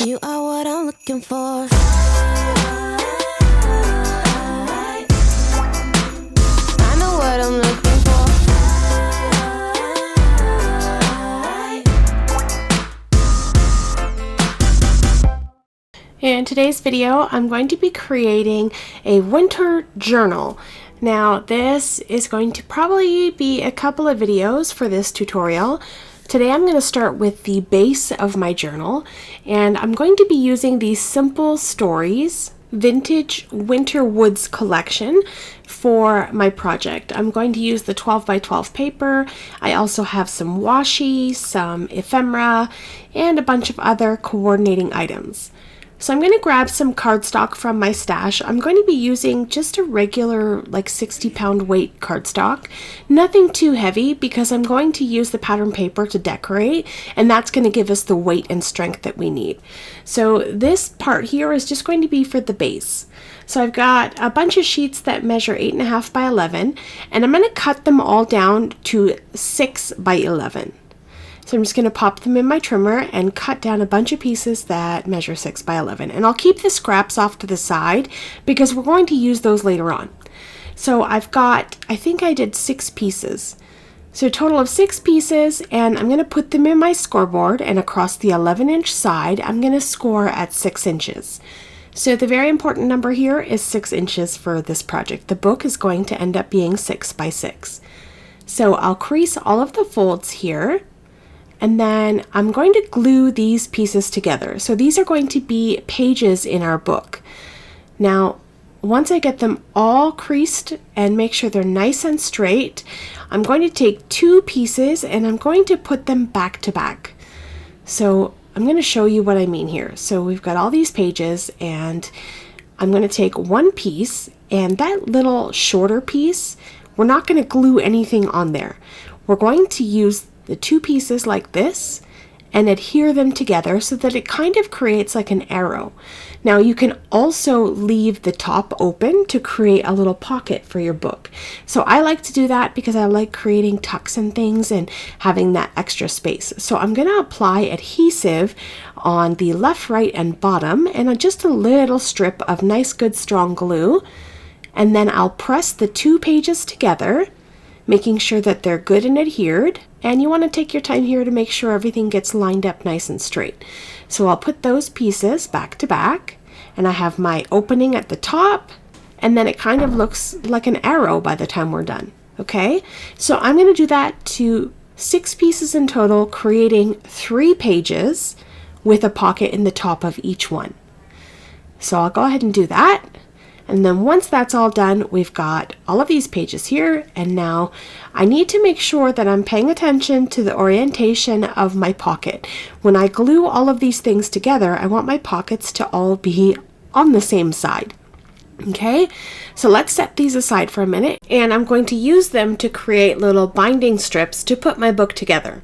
You are what I'm looking for. I know what I'm looking for. In today's video, I'm going to be creating a winter journal. Now, this is going to probably be a couple of videos for this tutorial. Today I'm going to start with the base of my journal, and I'm going to be using the Simple Stories Vintage Winter Woods collection for my project. I'm going to use the 12 by 12 paper. I also have some washi, some ephemera, and a bunch of other coordinating items. So I'm going to grab some cardstock from my stash. I'm going to be using just a regular like 60-pound weight cardstock. Nothing too heavy because I'm going to use the pattern paper to decorate, and that's going to give us the weight and strength that we need. So this part here is just going to be for the base. So I've got a bunch of sheets that measure 8.5 by 11, and I'm going to cut them all down to 6 by 11. So I'm just going to pop them in my trimmer and cut down a bunch of pieces that measure 6 by 11. And I'll keep the scraps off to the side because we're going to use those later on. So I've got, I think I did 6 pieces. So a total of 6 pieces, and I'm going to put them in my scoreboard, and across the 11-inch side, I'm going to score at 6 inches. So the very important number here is 6 inches for this project. The book is going to end up being 6 by 6. So I'll crease all of the folds here. And then I'm going to glue these pieces together. So these are going to be pages in our book. Now, once I get them all creased and make sure they're nice and straight, I'm going to take 2 pieces and I'm going to put them back to back. So I'm going to show you what I mean here. So we've got all these pages, and I'm going to take one piece, and that little shorter piece, we're not going to glue anything on there. We're going to use the 2 pieces like this and adhere them together so that it kind of creates like an arrow. Now you can also leave the top open to create a little pocket for your book. So I like to do that because I like creating tucks and things and having that extra space. So I'm going to apply adhesive on the left, right, and bottom, and just a little strip of nice, good, strong glue. And then I'll press the 2 pages together, making sure that they're good and adhered. And you want to take your time here to make sure everything gets lined up nice and straight. So I'll put those pieces back to back, and I have my opening at the top, and then it kind of looks like an arrow by the time we're done. Okay, so I'm going to do that to 6 pieces in total, creating 3 pages with a pocket in the top of each one. So I'll go ahead and do that. And then once that's all done, we've got all of these pages here, and now I need to make sure that I'm paying attention to the orientation of my pocket. When I glue all of these things together, I want my pockets to all be on the same side. Okay, so let's set these aside for a minute, and I'm going to use them to create little binding strips to put my book together.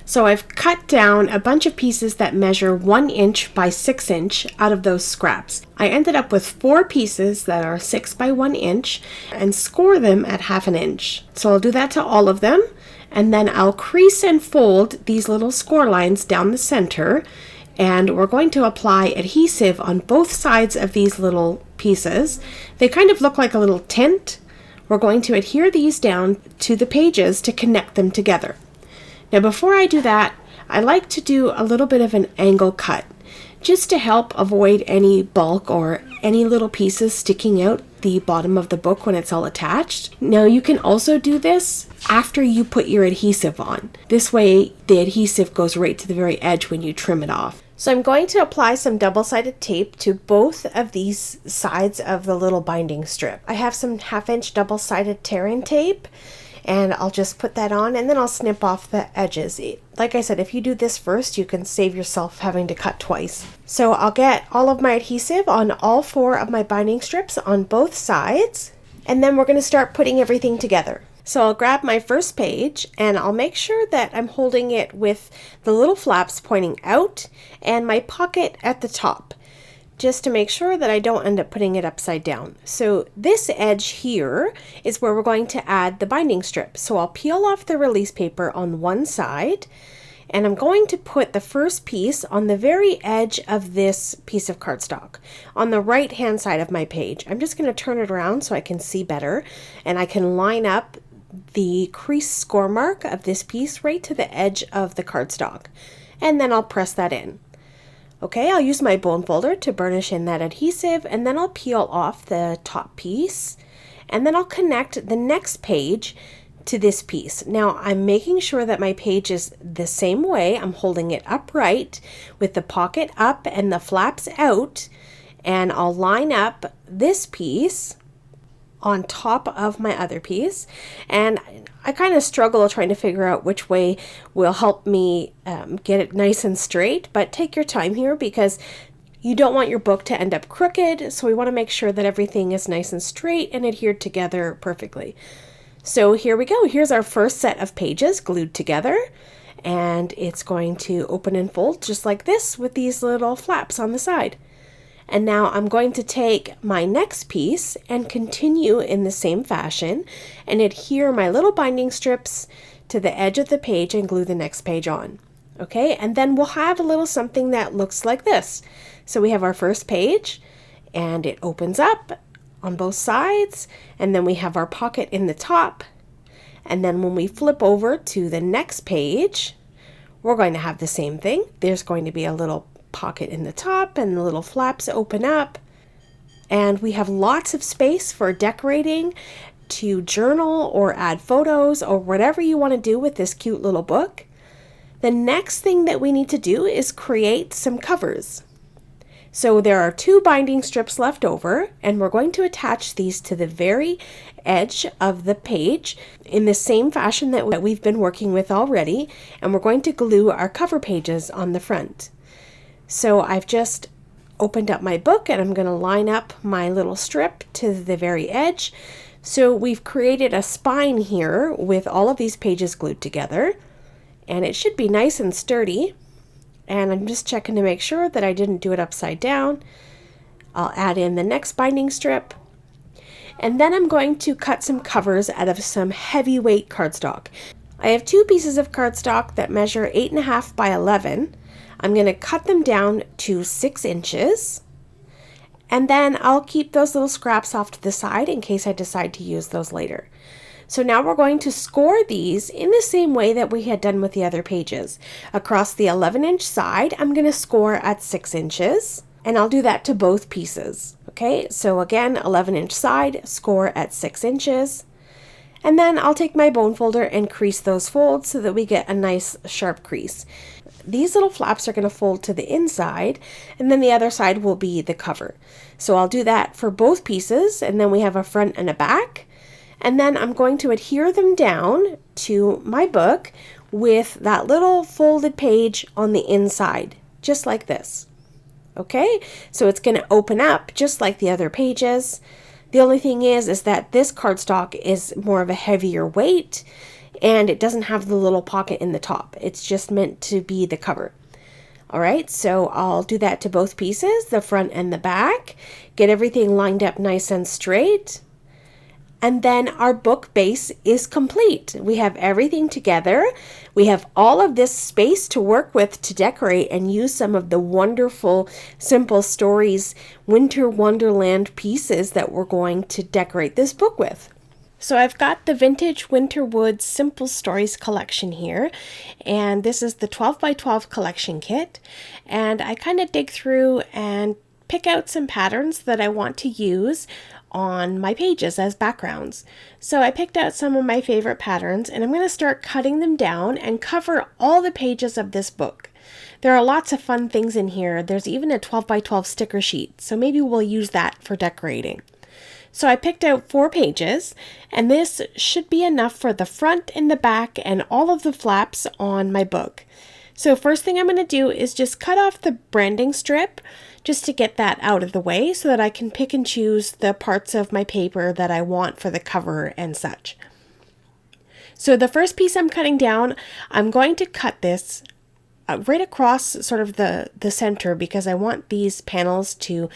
So I've cut down a bunch of pieces that measure 1 inch by 6 inch out of those scraps. I ended up with 4 pieces that are 6 by 1 inch and score them at 1/2 inch. So I'll do that to all of them, and then I'll crease and fold these little score lines down the center, and we're going to apply adhesive on both sides of these little pieces. They kind of look like a little tint. We're going to adhere these down to the pages to connect them together. Now before I do that, I like to do a little bit of an angle cut just to help avoid any bulk or any little pieces sticking out the bottom of the book when it's all attached. Now you can also do this after you put your adhesive on. This way the adhesive goes right to the very edge when you trim it off. So I'm going to apply some double-sided tape to both of these sides of the little binding strip. I have some 1/2 inch double-sided tearing tape, and I'll just put that on, and then I'll snip off the edges. Like I said, if you do this first, you can save yourself having to cut twice. So I'll get all of my adhesive on all 4 of my binding strips on both sides, and then we're going to start putting everything together. So I'll grab my first page, and I'll make sure that I'm holding it with the little flaps pointing out and my pocket at the top, just to make sure that I don't end up putting it upside down. So this edge here is where we're going to add the binding strip. So I'll peel off the release paper on one side, And I'm going to put the first piece on the very edge of this piece of cardstock on the right hand side of my page. I'm just going to turn it around so I can see better, and I can line up the crease score mark of this piece right to the edge of the cardstock, and then I'll press that in. Okay, I'll use my bone folder to burnish in that adhesive, and then I'll peel off the top piece, and then I'll connect the next page to this piece. Now I'm making sure that my page is the same way. I'm holding it upright with the pocket up and the flaps out, and I'll line up this piece on top of my other piece, and I kind of struggle trying to figure out which way will help me get it nice and straight, but take your time here because you don't want your book to end up crooked, so we want to make sure that everything is nice and straight and adhered together perfectly. So here we go. Here's our first set of pages glued together, and it's going to open and fold just like this with these little flaps on the side. And now I'm going to take my next piece and continue in the same fashion and adhere my little binding strips to the edge of the page and glue the next page on. Okay, and then we'll have a little something that looks like this. So we have our first page, and it opens up on both sides, and then we have our pocket in the top, and then when we flip over to the next page, we're going to have the same thing. There's going to be a little pocket in the top, and the little flaps open up, and we have lots of space for decorating, to journal or add photos or whatever you want to do with this cute little book. The next thing that we need to do is create some covers. So there are 2 binding strips left over, and we're going to attach these to the very edge of the page in the same fashion that we've been working with already, and we're going to glue our cover pages on the front. So I've just opened up my book, and I'm going to line up my little strip to the very edge. So we've created a spine here with all of these pages glued together, and it should be nice and sturdy. And I'm just checking to make sure that I didn't do it upside down. I'll add in the next binding strip, and then I'm going to cut some covers out of some heavyweight cardstock. I have 2 pieces of cardstock that measure 8.5 by 11. I'm going to cut them down to 6 inches, and then I'll keep those little scraps off to the side in case I decide to use those later. So now we're going to score these in the same way that we had done with the other pages. Across the 11-inch side, I'm going to score at 6 inches, and I'll do that to both pieces. Okay, so again, 11-inch side, score at 6 inches. And then I'll take my bone folder and crease those folds so that we get a nice sharp crease. These little flaps are going to fold to the inside, and then the other side will be the cover. So I'll do that for both pieces, and then we have a front and a back. And then I'm going to adhere them down to my book with that little folded page on the inside, just like this. Okay, so it's going to open up just like the other pages. The only thing is that this cardstock is more of a heavier weight, and it doesn't have the little pocket in the top. It's just meant to be the cover. All right, so I'll do that to both pieces, the front and the back, get everything lined up nice and straight. And then our book base is complete. We have everything together. We have all of this space to work with to decorate and use some of the wonderful Simple Stories Winter Wonderland pieces that we're going to decorate this book with. So I've got the Vintage Winter Woods Simple Stories collection here, and this is the 12 by 12 collection kit. And I kind of dig through and pick out some patterns that I want to use on my pages as backgrounds. So I picked out some of my favorite patterns, and I'm going to start cutting them down and cover all the pages of this book. There are lots of fun things in here. There's even a 12 by 12 sticker sheet, so maybe we'll use that for decorating. So I picked out 4 pages, and this should be enough for the front and the back and all of the flaps on my book. So first thing I'm going to do is just cut off the branding strip just to get that out of the way so that I can pick and choose the parts of my paper that I want for the cover and such. So the first piece I'm cutting down, I'm going to cut this right across sort of the center because I want these panels to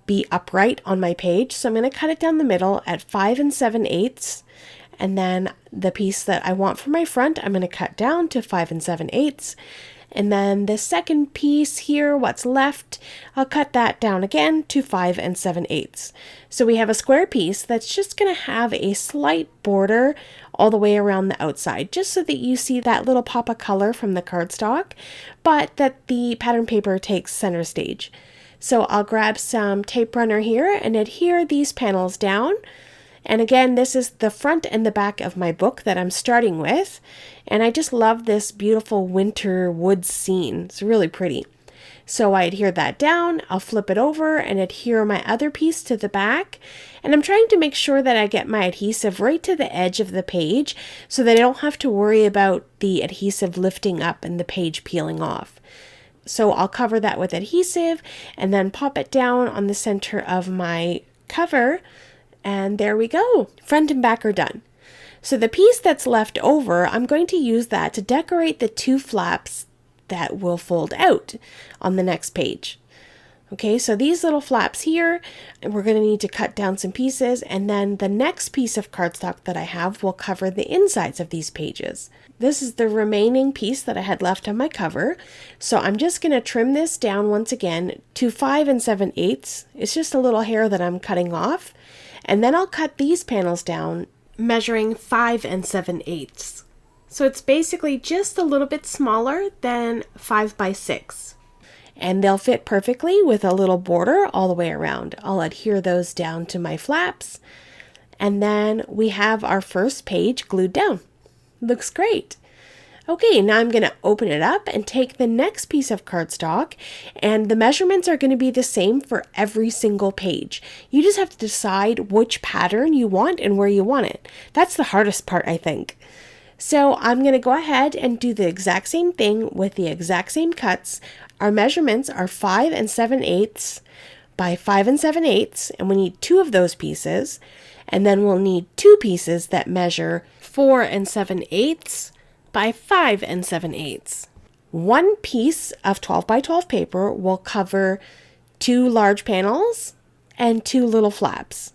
be upright on my page. So I'm going to cut it down the middle at 5 7/8, and then the piece that I want for my front, I'm going to cut down to 5 7/8. And then the second piece here, what's left, I'll cut that down again to 5 7/8. So we have a square piece that's just going to have a slight border all the way around the outside, just so that you see that little pop of color from the cardstock, but that the pattern paper takes center stage. So I'll grab some tape runner here and adhere these panels down. And again, this is the front and the back of my book that I'm starting with. And I just love this beautiful winter woods scene. It's really pretty. So I adhere that down, I'll flip it over and adhere my other piece to the back. And I'm trying to make sure that I get my adhesive right to the edge of the page so that I don't have to worry about the adhesive lifting up and the page peeling off. So I'll cover that with adhesive and then pop it down on the center of my cover. And there we go. Front and back are done. So the piece that's left over, I'm going to use that to decorate the 2 flaps that will fold out on the next page. Okay, so these little flaps here, we're going to need to cut down some pieces, and then the next piece of cardstock that I have will cover the insides of these pages. This is the remaining piece that I had left on my cover, so I'm just going to trim this down once again to 5 7/8. It's just a little hair that I'm cutting off, and then I'll cut these panels down measuring 5 7/8. So it's basically just a little bit smaller than 5 by 6. And they'll fit perfectly with a little border all the way around. I'll adhere those down to my flaps. And then we have our first page glued down. Looks great. Okay, now I'm going to open it up and take the next piece of cardstock, and the measurements are going to be the same for every single page. You just have to decide which pattern you want and where you want it. That's the hardest part, I think. So I'm going to go ahead and do the exact same thing with the exact same cuts. Our measurements are 5 7/8 by 5 7/8, and we need 2 of those pieces. And then we'll need 2 pieces that measure 4 7/8 by 5 7/8. One piece of 12 by 12 paper will cover 2 large panels and 2 little flaps.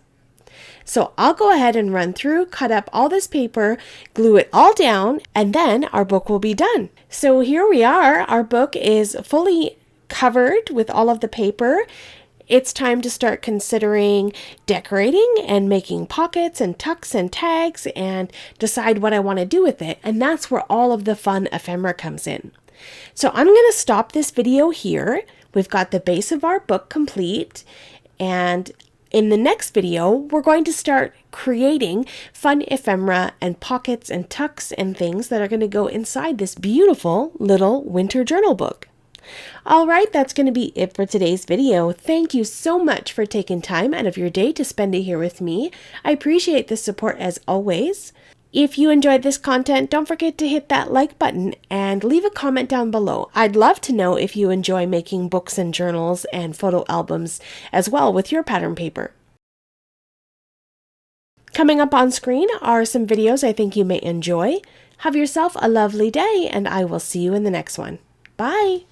So I'll go ahead and run through, cut up all this paper, glue it all down, and then our book will be done. So here we are. Our book is fully covered with all of the paper. It's time to start considering decorating and making pockets and tucks and tags and decide what I want to do with it. And that's where all of the fun ephemera comes in. So I'm going to stop this video here. We've got the base of our book complete, and in the next video, we're going to start creating fun ephemera and pockets and tucks and things that are going to go inside this beautiful little winter journal book. All right, that's going to be it for today's video. Thank you so much for taking time out of your day to spend it here with me. I appreciate the support as always. If you enjoyed this content, don't forget to hit that like button and leave a comment down below. I'd love to know if you enjoy making books and journals and photo albums as well with your pattern paper. Coming up on screen are some videos I think you may enjoy. Have yourself a lovely day, and I will see you in the next one. Bye!